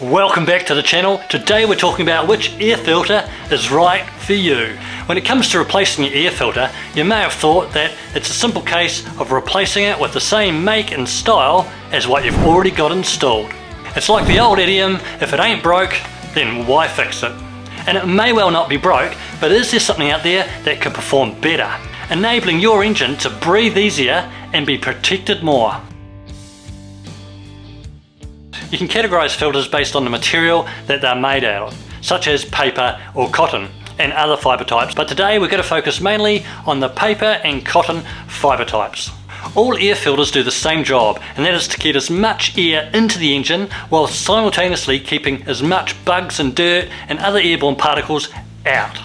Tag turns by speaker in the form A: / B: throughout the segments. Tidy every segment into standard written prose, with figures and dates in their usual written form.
A: Welcome back to the channel. Today we're talking about which air filter is right for you. When it comes to replacing your air filter, you may have thought that it's a simple case of replacing it with the same make and style as what you've already got installed. It's like the old idiom, if it ain't broke, then why fix it? And it may well not be broke, but is there something out there that could perform better, enabling your engine to breathe easier and be protected more? You can categorise filters based on the material that they're made out of, such as paper or cotton and other fibre types, but today we're going to focus mainly on the paper and cotton fibre types. All air filters do the same job, and that is to get as much air into the engine while simultaneously keeping as much bugs and dirt and other airborne particles out.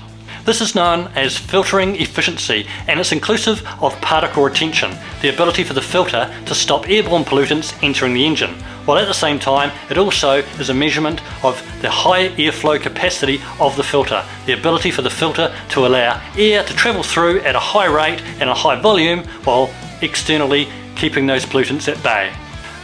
A: This is known as filtering efficiency, and it's inclusive of particle retention, the ability for the filter to stop airborne pollutants entering the engine, while at the same time it also is a measurement of the high airflow capacity of the filter, the ability for the filter to allow air to travel through at a high rate and a high volume while externally keeping those pollutants at bay.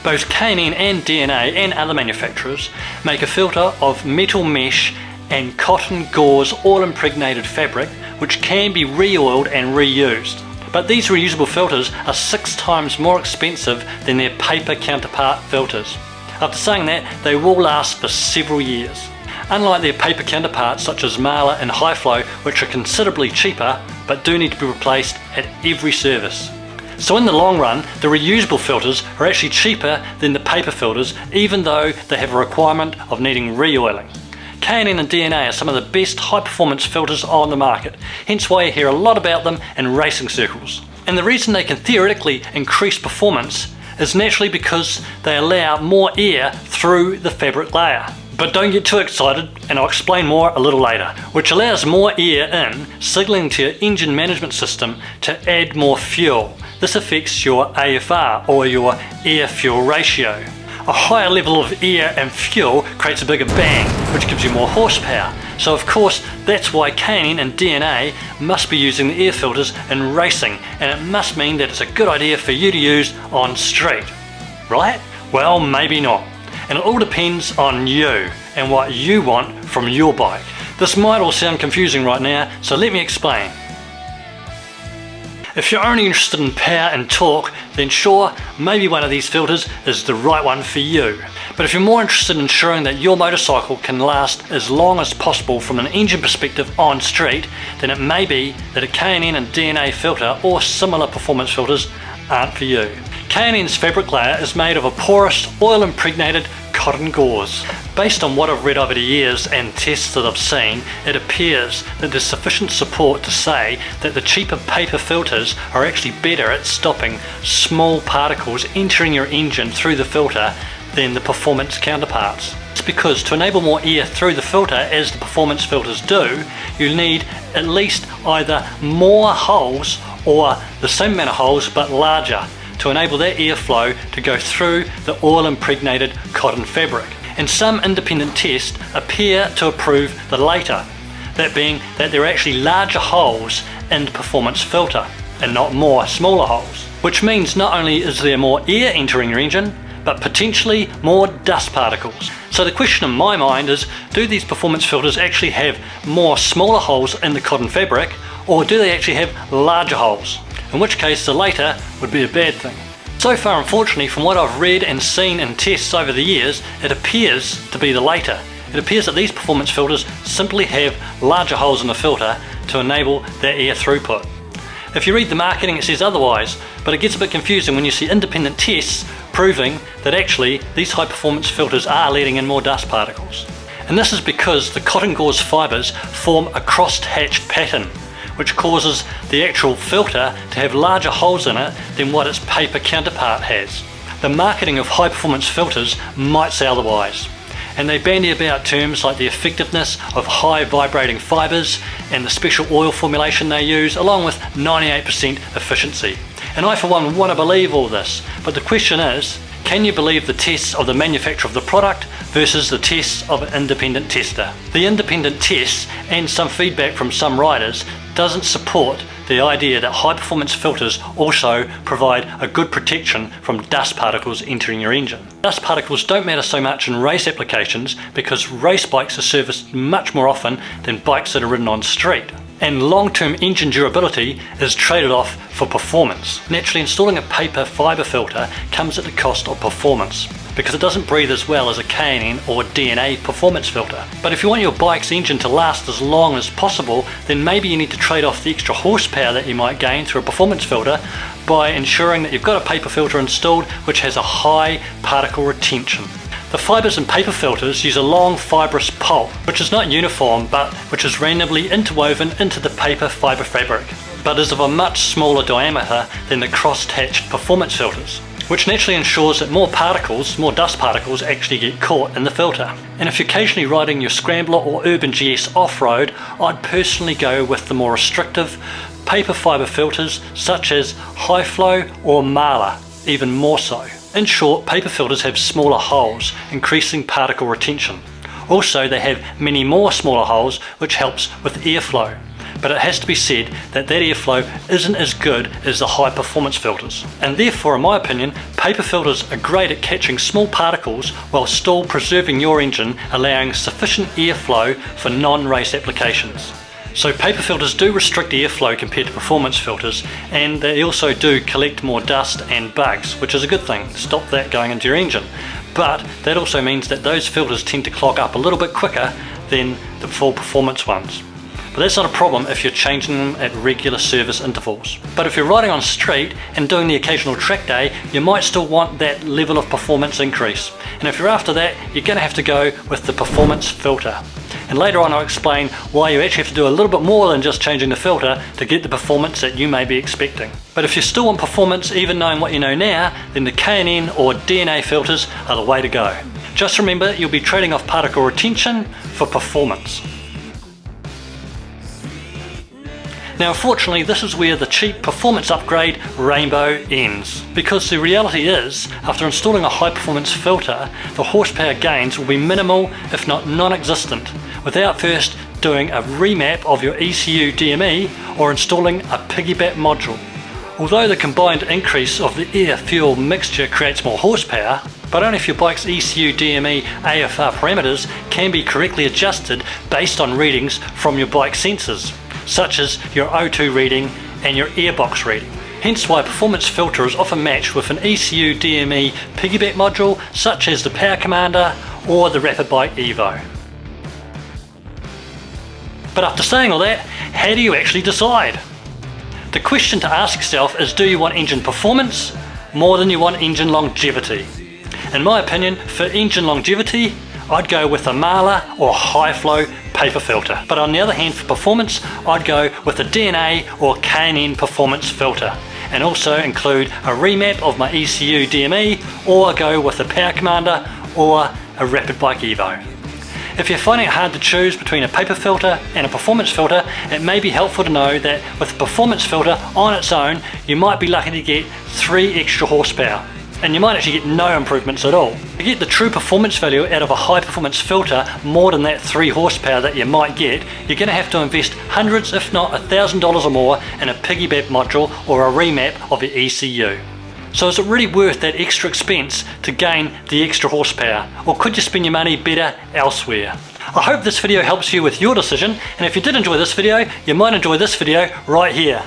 A: Both K&N and DNA and other manufacturers make a filter of metal mesh and cotton gauze oil-impregnated fabric which can be re-oiled and reused. But these reusable filters are 6 times more expensive than their paper counterpart filters. After saying that, they will last for several years. Unlike their paper counterparts such as Marla and High Flow, which are considerably cheaper but do need to be replaced at every service. So in the long run, the reusable filters are actually cheaper than the paper filters, even though they have a requirement of needing re-oiling. K&N and DNA are some of the best high-performance filters on the market, hence why you hear a lot about them in racing circles. And the reason they can theoretically increase performance is naturally because they allow more air through the fabric layer. But don't get too excited, and I'll explain more a little later, which allows more air in, signalling to your engine management system to add more fuel. This affects your AFR, or your air-fuel ratio. A higher level of air and fuel creates a bigger bang, which gives you more horsepower. So of course, that's why K&N and DNA must be using the air filters in racing, and it must mean that it's a good idea for you to use on street. Right? Well, maybe not. And it all depends on you and what you want from your bike. This might all sound confusing right now, so let me explain. If you're only interested in power and torque, then sure, maybe one of these filters is the right one for you. But if you're more interested in ensuring that your motorcycle can last as long as possible from an engine perspective on street, then it may be that a K&N and DNA filter or similar performance filters aren't for you. K&N's fabric layer is made of a porous, oil-impregnated cotton gauze. Based on what I've read over the years and tests that I've seen, it appears that there's sufficient support to say that the cheaper paper filters are actually better at stopping small particles entering your engine through the filter than the performance counterparts. It's because to enable more air through the filter, as the performance filters do, you need at least either more holes or the same amount of holes but larger, to enable that airflow to go through the oil-impregnated cotton fabric. And some independent tests appear to approve the latter, that being that there are actually larger holes in the performance filter and not more smaller holes, which means not only is there more air entering your engine, but potentially more dust particles. So the question in my mind is, do these performance filters actually have more smaller holes in the cotton fabric, or do they actually have larger holes? In which case the latter would be a bad thing. So far, unfortunately, from what I've read and seen in tests over the years, it appears to be the latter. It appears that these performance filters simply have larger holes in the filter to enable that air throughput. If you read the marketing, it says otherwise, but it gets a bit confusing when you see independent tests proving that actually these high performance filters are letting in more dust particles. And this is because the cotton gauze fibres form a crossed-hatched pattern, which causes the actual filter to have larger holes in it than what its paper counterpart has. The marketing of high performance filters might say otherwise, and they bandy about terms like the effectiveness of high vibrating fibres and the special oil formulation they use, along with 98% efficiency. And I for one want to believe all this, but the question is, can you believe the tests of the manufacturer of the product versus the tests of an independent tester? The independent tests and some feedback from some riders doesn't support the idea that high performance filters also provide a good protection from dust particles entering your engine. Dust particles don't matter so much in race applications because race bikes are serviced much more often than bikes that are ridden on street. And long-term engine durability is traded off for performance. Naturally, installing a paper fiber filter comes at the cost of performance because it doesn't breathe as well as a K&N or DNA performance filter. But if you want your bike's engine to last as long as possible, then maybe you need to trade off the extra horsepower that you might gain through a performance filter by ensuring that you've got a paper filter installed which has a high particle retention. The fibers in paper filters use a long fibrous pulp, which is not uniform but which is randomly interwoven into the paper fiber fabric, but is of a much smaller diameter than the cross-hatched performance filters, which naturally ensures that more dust particles actually get caught in the filter. And if you're occasionally riding your Scrambler or Urban GS off-road, I'd personally go with the more restrictive paper fiber filters such as High Flow or Marla, even more so. In short, paper filters have smaller holes, increasing particle retention. Also, they have many more smaller holes, which helps with airflow. But it has to be said that airflow isn't as good as the high performance filters. And therefore, in my opinion, paper filters are great at catching small particles while still preserving your engine, allowing sufficient airflow for non-race applications. So paper filters do restrict airflow compared to performance filters, and they also do collect more dust and bugs, which is a good thing. Stop that going into your engine. But that also means that those filters tend to clog up a little bit quicker than the full performance ones. But that's not a problem if you're changing them at regular service intervals. But if you're riding on street and doing the occasional track day, you might still want that level of performance increase. And if you're after that, you're going to have to go with the performance filter. And later on I'll explain why you actually have to do a little bit more than just changing the filter to get the performance that you may be expecting. But if you still want performance even knowing what you know now, then the K&N or DNA filters are the way to go. Just remember, you'll be trading off particle retention for performance. Now unfortunately, this is where the cheap performance upgrade rainbow ends, because the reality is, after installing a high performance filter, the horsepower gains will be minimal if not non-existent, without first doing a remap of your ECU DME or installing a piggyback module. Although the combined increase of the air-fuel mixture creates more horsepower, but only if your bike's ECU DME AFR parameters can be correctly adjusted based on readings from your bike sensors, such as your O2 reading and your airbox reading. Hence why a performance filter is often matched with an ECU DME piggyback module such as the Power Commander or the Rapid Bike Evo. But after saying all that, how do you actually decide? The question to ask yourself is, do you want engine performance more than you want engine longevity? In my opinion, for engine longevity, I'd go with a Marla or High Flow paper filter. But on the other hand, for performance, I'd go with a DNA or K&N performance filter, and also include a remap of my ECU DME, or go with a Power Commander or a Rapid Bike Evo. If you're finding it hard to choose between a paper filter and a performance filter, it may be helpful to know that with a performance filter on its own, you might be lucky to get 3 extra horsepower, and you might actually get no improvements at all. To get the true performance value out of a high performance filter, more than that 3 horsepower that you might get, you're going to have to invest hundreds if not $1,000 or more in a piggyback module or a remap of your ECU. So is it really worth that extra expense to gain the extra horsepower, or could you spend your money better elsewhere? I hope this video helps you with your decision, and if you did enjoy this video, you might enjoy this video right here.